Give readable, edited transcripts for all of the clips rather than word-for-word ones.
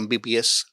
MBBS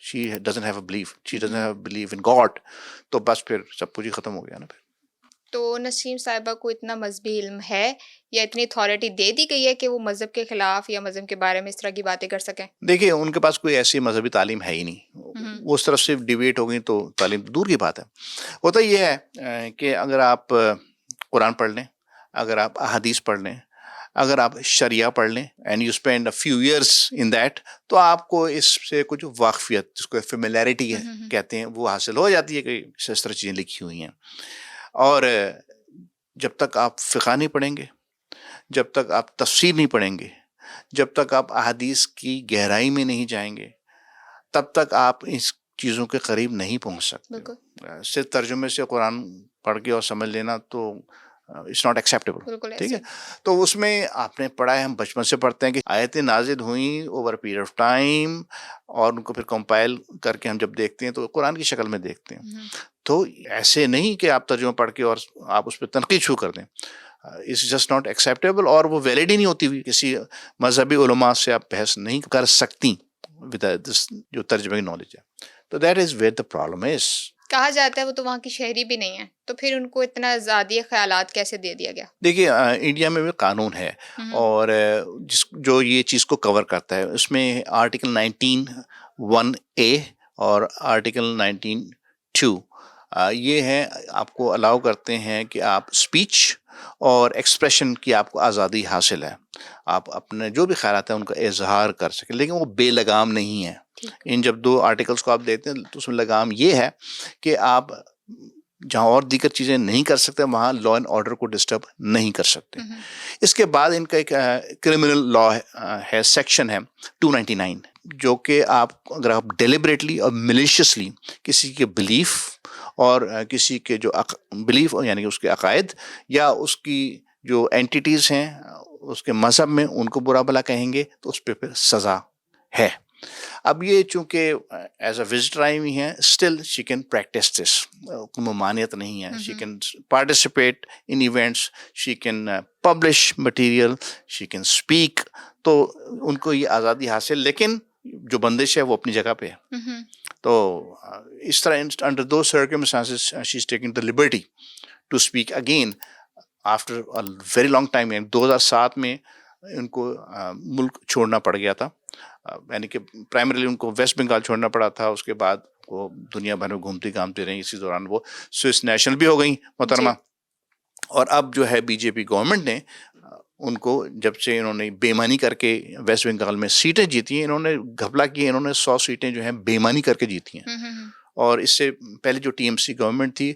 she doesn't have a belief, she doesn't have a belief in God, تو بس پھر سب کچھ ہی ختم ہو گیا نا پھر. تو نسرین صاحبہ کو اتنا مذہبی علم ہے یا اتنی اتھارٹی دے دی گئی ہے کہ وہ مذہب کے خلاف یا مذہب کے بارے میں اس طرح کی باتیں کر سکیں؟ دیکھیے ان کے پاس کوئی ایسی مذہبی تعلیم ہے ہی نہیں، وہ اس طرف سے ڈیبیٹ ہو گئی تو تعلیم دور کی بات ہے. ہوتا یہ ہے کہ اگر آپ قرآن پڑھ لیں، اگر آپ احادیث پڑھ لیں، اگر آپ شریعہ پڑھ لیں and you spend a few years in that, تو آپ کو اس سے کچھ واقفیت، جس کو فیملیرٹی کہتے ہیں، وہ حاصل ہو جاتی ہے کہ اس طرح چیزیں لکھی ہوئی ہیں. اور جب تک آپ فقہ نہیں پڑھیں گے، جب تک آپ تفسیر نہیں پڑھیں گے، جب تک آپ احادیث کی گہرائی میں نہیں جائیں گے، تب تک آپ اس چیزوں کے قریب نہیں پہنچ سکتے. صرف ترجمے سے قرآن پڑھ کے اور سمجھ لینا تو اٹس ناٹ ایکسیپٹیبل. ٹھیک ہے، تو اس میں آپ نے پڑھا ہے، ہم بچپن سے پڑھتے ہیں کہ آیتیں نازل ہوئیں اوور پیریڈ آف ٹائم، اور ان کو پھر کمپائل کر کے ہم جب دیکھتے ہیں تو قرآن کی شکل میں دیکھتے ہیں. تو ایسے نہیں کہ آپ ترجمہ پڑھ کے اور آپ اس پہ تنقید شروع کر دیں. اٹس جسٹ ناٹ ایکسیپٹیبل، اور وہ ویلڈ ہی نہیں ہوتی ہوئی. کسی مذہبی علماء سے آپ بحث نہیں کر سکتی ود دس جو ترجمے کی نالج ہے. تو that is where the problem is. کہا جاتا ہے وہ تو وہاں کی شہری بھی نہیں ہے، تو پھر ان کو اتنا آزادی خیالات کیسے دے دیا گیا؟ دیکھیے انڈیا میں بھی قانون ہے، اور جو یہ چیز کو کور کرتا ہے، اس میں آرٹیکل 19(1)(a) اور آرٹیکل 19(2) یہ ہے، آپ کو الاؤ کرتے ہیں کہ آپ اسپیچ اور ایکسپریشن کی آپ کو آزادی حاصل ہے. آپ اپنے جو بھی خیالات ہیں ان کا اظہار کر سکیں، لیکن وہ بے لگام نہیں ہے. ان جب دو آرٹیکلس کو آپ دیکھتے ہیں تو اس میں لگام یہ ہے کہ آپ جہاں اور دیگر چیزیں نہیں کر سکتے وہاں لا اینڈ آرڈر کو ڈسٹرب نہیں کر سکتے. اس کے بعد ان کا ایک کرمنل لا ہے، سیکشن ہے 299، جو کہ آپ اگر آپ ڈیلیبریٹلی اور میلیشیسلی کسی کے بلیف اور کسی کے جو بلیف یعنی کہ اس کے عقائد یا اس کی جو اینٹیٹیز ہیں اس کے مذہب میں ان کو برا بھلا کہیں گے تو اس پہ پھر سزا ہے. اب یہ چونکہ ایز اے وزٹر آئی ہوئی ہیں، اسٹل شی کین پریکٹس دس، کوئی ممانعت نہیں ہے. She can participate in events, she can publish material, she can speak. تو ان کو یہ آزادی حاصل، لیکن جو بندش ہے وہ اپنی جگہ پہ ہے. تو اس طرح انڈر دو circumstances she is taking the liberty to speak again after very long time. 2007 میں ان کو ملک چھوڑنا پڑ گیا تھا، یعنی کہ پرائمریلی ان کو ویسٹ بنگال چھوڑنا پڑا تھا. اس کے بعد وہ دنیا بھر میں گھومتی گھامتی رہیں. اسی دوران وہ سوئس نیشنل بھی ہو گئیں محترمہ. اور اب جو ہے بی جے پی گورنمنٹ نے ان کو، جب سے انہوں نے بے ایمانی کر کے ویسٹ بنگال میں سیٹیں جیتی ہیں، انہوں نے گھپلا کی، انہوں نے 100 سیٹیں جو ہیں بے ایمانی کر کے جیتی ہیں. اور اس سے پہلے جو ٹی ایم سی گورنمنٹ تھی،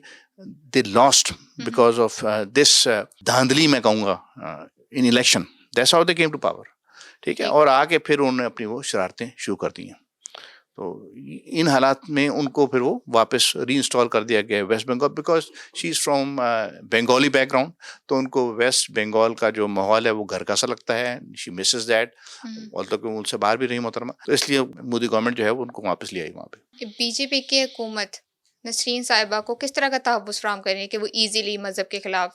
they lost because of this دھاندلی، میں کہوں گا، in election. That's how they came to power. ٹھیک ہے، اور آ کے پھر انہوں نے اپنی وہ شرارتیں شروع کر دی ہیں. تو ان حالات میں ان کو پھر وہ واپس ری انسٹال کر دیا گیا West Bengal, because she is from Bengali background. تو ان کو ویسٹ بنگال کا جو ماحول ہے وہ گھر کا سا لگتا ہے. شی مسز دیٹ، اور تو ان سے باہر بھی رہی محترمہ. تو اس لیے مودی گورنمنٹ جو ہے وہ ان کو واپس لے آئی وہاں پہ. بی جے پی کی حکومت نسرین صاحبہ کو کس طرح کا تحفظ فراہم کریں کہ وہ ایزیلی مذہب کے خلاف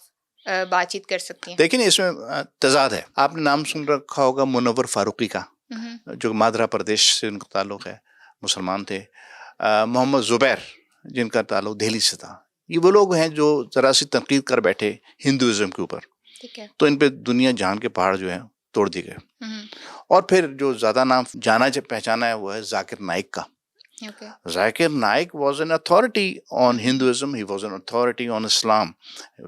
بات چیت کر سکتی ہیں؟ دیکھیں اس میں تضاد ہے. آپ نے نام سن رکھا ہوگا منور فاروقی کا، جو مادھرا پردیش سے ان کا تعلق ہے، مسلمان تھے. محمد زبیر جن کا تعلق دہلی سے تھا. یہ وہ لوگ ہیں جو ذرا سی تنقید کر بیٹھے ہندوازم کے اوپر، تو ان پہ دنیا جہان کے پہاڑ جو ہیں توڑ دیے گئے. اور پھر جو زیادہ نام جانا پہچانا ہے وہ ہے ذاکر نائک کا. Zakir Naik was an authority on Hinduism, he was an authority on Islam,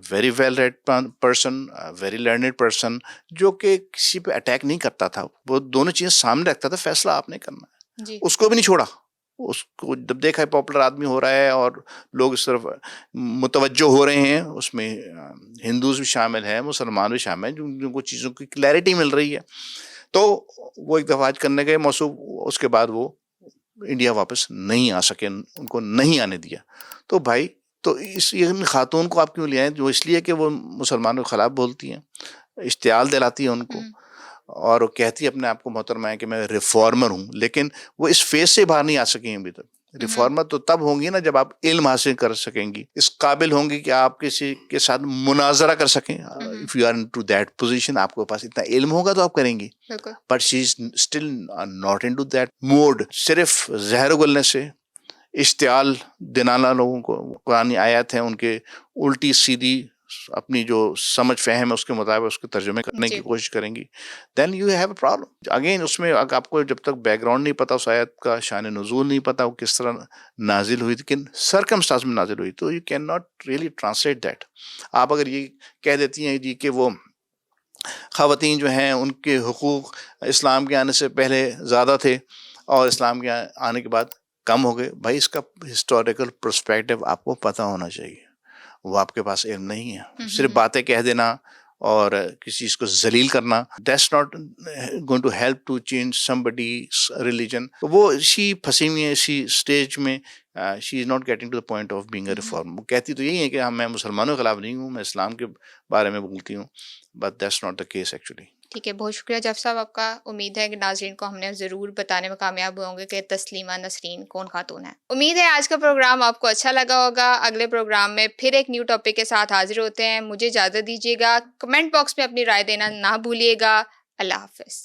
very well read person, very learned person, جو کہ کسی پہ اٹیک نہیں کرتا تھا. وہ دونوں چیزیں سامنے رکھتا تھا، فیصلہ آپ نے کرنا ہے. اس کو بھی نہیں چھوڑا. اس کو جب دیکھا ہے پاپولر آدمی ہو رہا ہے اور لوگ اس طرف متوجہ ہو رہے ہیں، اس میں ہندوز بھی شامل ہیں، مسلمان بھی شامل ہیں، جن کو چیزوں کی کلیئرٹی مل رہی ہے، تو وہ ایک دفعہ کرنے گئے موصوف. اس کے بعد وہ انڈیا واپس نہیں آ سکے، ان کو نہیں آنے دیا. تو بھائی، تو اس خاتون کو آپ کیوں لے آئیں؟ جو اس لیے کہ وہ مسلمانوں کے خلاف بولتی ہیں، اشتعال دلاتی ہیں ان کو، اور وہ کہتی ہے اپنے آپ کو محترمہ ہے کہ میں ریفارمر ہوں، لیکن وہ اس فیز سے باہر نہیں آ سکی ہیں ابھی تک. ریفارمر تو تب ہوں گی نا جب آپ علم حاصل کر سکیں گی, اس قابل ہوں گی کہ آپ کسی کے ساتھ مناظرہ کر سکیں. If you are into that position, آپ کے پاس اتنا علم ہوگا تو آپ کریں گی. But she is still not into that mood. صرف زہر اگلنے سے, اشتعال دلانا لوگوں کو, قرآن آیات ہیں ان کے الٹی سیدھی اپنی جو سمجھ فہم ہے اس کے مطابق اس کو ترجمے کرنے کی کوشش کریں گی, then you have a problem. Again اس میں آپ کو جب تک بیک گراؤنڈ نہیں پتا, اس آیت کا شان نزول نہیں پتا, وہ کس طرح نازل ہوئی, کن سرکمسٹانس میں نازل ہوئی, تو you can not really translate that. آپ اگر یہ کہہ دیتی ہیں جی کہ وہ خواتین جو ہیں ان کے حقوق اسلام کے آنے سے پہلے زیادہ تھے اور اسلام کے آنے کے بعد کم ہو گئے, بھائی اس کا ہسٹوریکل پرسپیکٹو آپ کو پتہ ہونا چاہیے. وہ آپ کے پاس علم نہیں ہے. صرف باتیں کہہ دینا اور کسی چیز کو ذلیل کرنا, that's not going to help to change somebody's religion. وہ شی پھنسی ہوئی ہے اسی اسٹیج میں, she is not getting to the point of being a reform. وہ کہتی تو یہی ہے کہ میں مسلمانوں کے خلاف نہیں ہوں, میں اسلام کے بارے میں بولتی ہوں, but that's not the case actually. ٹھیک ہے, بہت شکریہ جعفر صاحب آپ کا. امید ہے کہ ناظرین کو ہم نے ضرور بتانے میں کامیاب ہوں گے کہ تسلیمہ نسرین کون خاتون ہے. امید ہے آج کا پروگرام آپ کو اچھا لگا ہوگا. اگلے پروگرام میں پھر ایک نیو ٹاپک کے ساتھ حاضر ہوتے ہیں. مجھے اجازت دیجیے گا. کمنٹ باکس میں اپنی رائے دینا نہ بھولیے گا. اللہ حافظ.